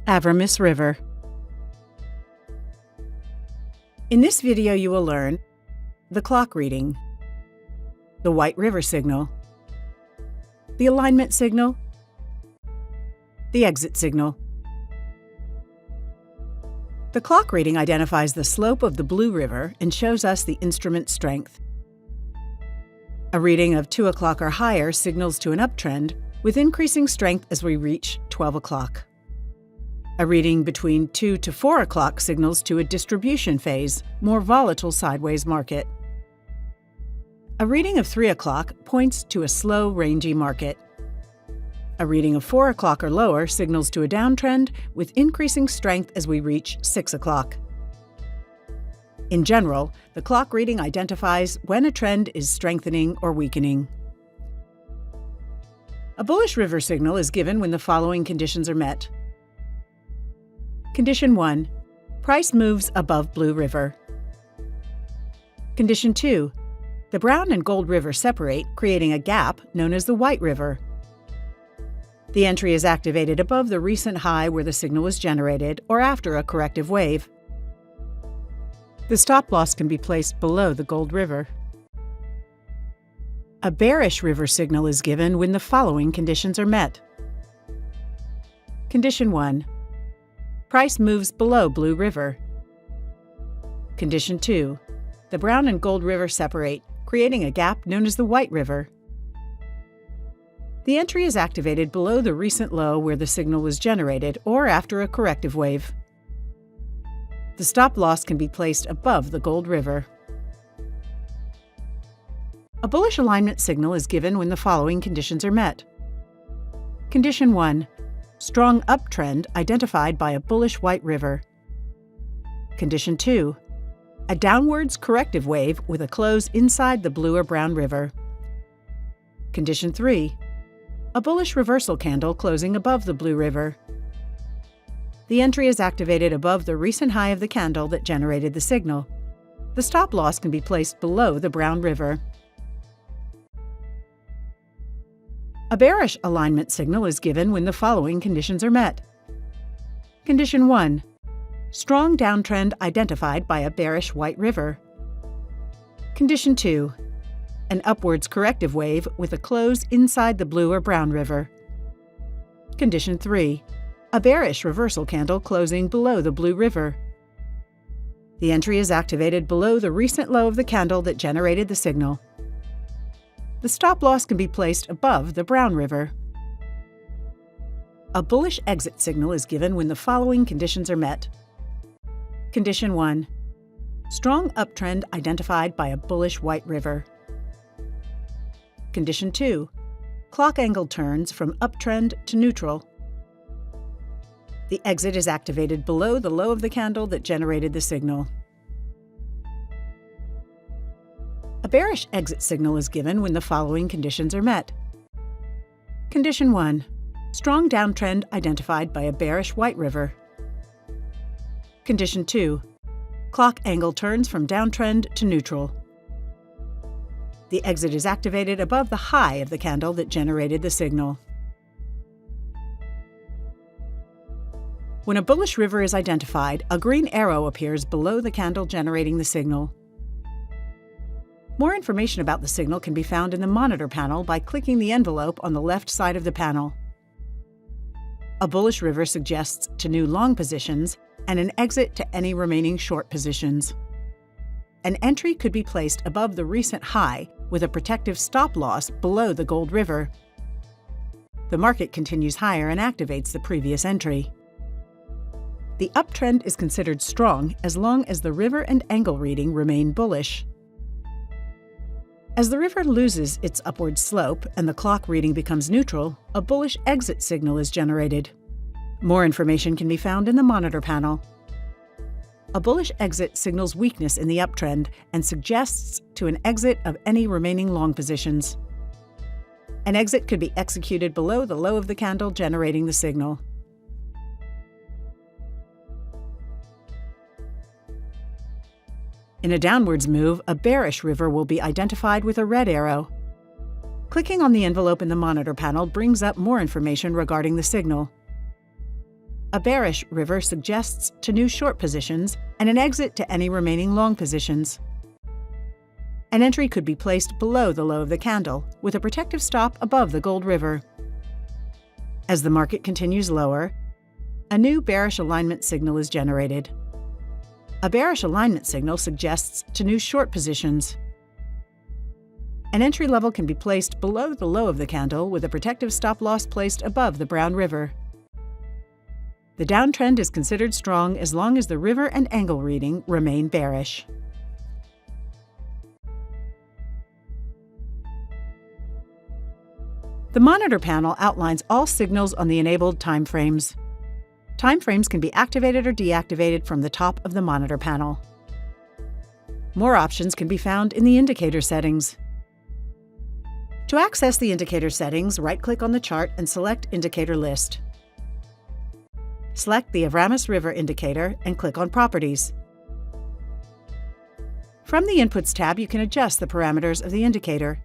Avramis River. In this video you will learn the clock reading, the White River signal, the alignment signal, the exit signal. The clock reading identifies the slope of the Blue River and shows us the instrument strength. A reading of 2 o'clock or higher signals to an uptrend, with increasing strength as we reach 12 o'clock. A reading between 2 to 4 o'clock signals to a distribution phase, more volatile sideways market. A reading of 3 o'clock points to a slow, rangy market. A reading of 4 o'clock or lower signals to a downtrend with increasing strength as we reach 6 o'clock. In general, the clock reading identifies when a trend is strengthening or weakening. A bullish river signal is given when the following conditions are met. Condition 1. Price moves above Blue River. Condition 2. The brown and gold river separate, creating a gap known as the White River. The entry is activated above the recent high where the signal was generated or after a corrective wave. The stop loss can be placed below the Gold River. A bearish river signal is given when the following conditions are met. Condition 1. Price moves below Blue River. Condition 2. The brown and gold river separate, creating a gap known as the White River. The entry is activated below the recent low where the signal was generated or after a corrective wave. The stop loss can be placed above the Gold River. A bullish alignment signal is given when the following conditions are met. Condition 1. Strong uptrend identified by a bullish White River. Condition 2. A downwards corrective wave with a close inside the Blue or Brown River. Condition 3. A bullish reversal candle closing above the Blue River. The entry is activated above the recent high of the candle that generated the signal. The stop loss can be placed below the Brown River. A bearish alignment signal is given when the following conditions are met. Condition 1. Strong downtrend identified by a bearish White River. Condition 2. An upwards corrective wave with a close inside the Blue or Brown River. Condition 3. A bearish reversal candle closing below the Blue River. The entry is activated below the recent low of the candle that generated the signal. The stop loss can be placed above the Brown River. A bullish exit signal is given when the following conditions are met. Condition 1. Strong uptrend identified by a bullish White River. Condition 2. Clock angle turns from uptrend to neutral. The exit is activated below the low of the candle that generated the signal. A bearish exit signal is given when the following conditions are met. Condition 1. Strong downtrend identified by a bearish White River. Condition 2. Clock angle turns from downtrend to neutral. The exit is activated above the high of the candle that generated the signal. When a bullish river is identified, a green arrow appears below the candle generating the signal. More information about the signal can be found in the monitor panel by clicking the envelope on the left side of the panel. A bullish river suggests to new long positions and an exit to any remaining short positions. An entry could be placed above the recent high with a protective stop loss below the Gold River. The market continues higher and activates the previous entry. The uptrend is considered strong as long as the river and angle reading remain bullish. As the river loses its upward slope and the clock reading becomes neutral, a bullish exit signal is generated. More information can be found in the monitor panel. A bullish exit signals weakness in the uptrend and suggests to an exit of any remaining long positions. An exit could be executed below the low of the candle generating the signal. In a downwards move, a bearish river will be identified with a red arrow. Clicking on the envelope in the monitor panel brings up more information regarding the signal. A bearish river suggests to new short positions and an exit to any remaining long positions. An entry could be placed below the low of the candle, with a protective stop above the gold river. As the market continues lower, a new bearish alignment signal is generated. A bearish alignment signal suggests to new short positions. An entry level can be placed below the low of the candle with a protective stop loss placed above the brown river. The downtrend is considered strong as long as the river and angle reading remain bearish. The monitor panel outlines all signals on the enabled timeframes. Timeframes can be activated or deactivated from the top of the monitor panel. More options can be found in the indicator settings. To access the indicator settings, right-click on the chart and select Indicator List. Select the Avramis River Indicator and click on Properties. From the Inputs tab, you can adjust the parameters of the indicator.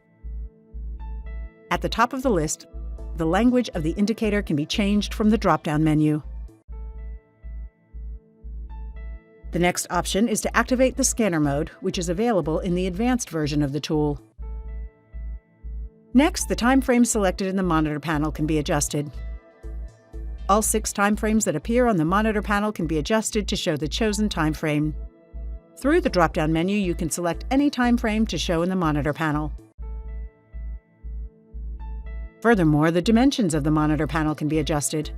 At the top of the list, the language of the indicator can be changed from the drop-down menu. The next option is to activate the scanner mode, which is available in the advanced version of the tool. Next, the time frame selected in the monitor panel can be adjusted. All 6 time frames that appear on the monitor panel can be adjusted to show the chosen time frame. Through the drop-down menu, you can select any time frame to show in the monitor panel. Furthermore, the dimensions of the monitor panel can be adjusted.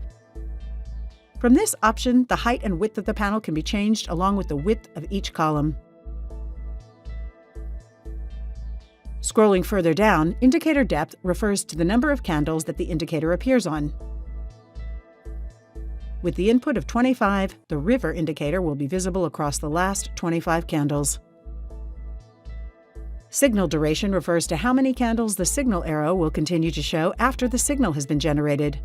From this option, the height and width of the panel can be changed along with the width of each column. Scrolling further down, indicator depth refers to the number of candles that the indicator appears on. With the input of 25, the river indicator will be visible across the last 25 candles. Signal duration refers to how many candles the signal arrow will continue to show after the signal has been generated.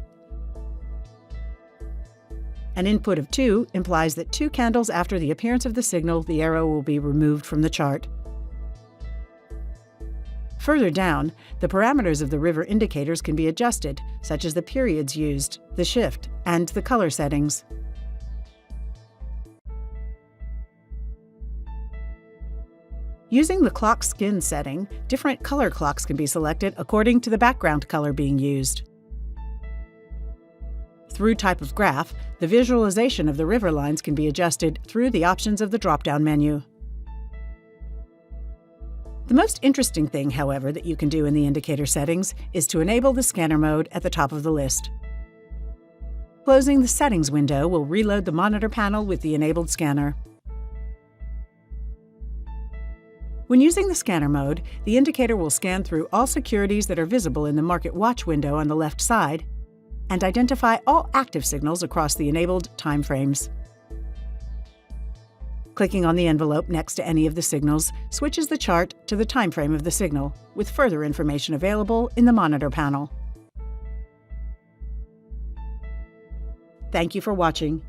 An input of 2 implies that 2 candles after the appearance of the signal, the arrow will be removed from the chart. Further down, the parameters of the river indicators can be adjusted, such as the periods used, the shift, and the color settings. Using the clock skin setting, different color clocks can be selected according to the background color being used. Through type of graph, the visualization of the river lines can be adjusted through the options of the drop-down menu. The most interesting thing, however, that you can do in the indicator settings is to enable the scanner mode at the top of the list. Closing the settings window will reload the monitor panel with the enabled scanner. When using the scanner mode, the indicator will scan through all securities that are visible in the Market Watch window on the left side and identify all active signals across the enabled timeframes. Clicking on the envelope next to any of the signals switches the chart to the time frame of the signal, with further information available in the monitor panel. Thank you for watching.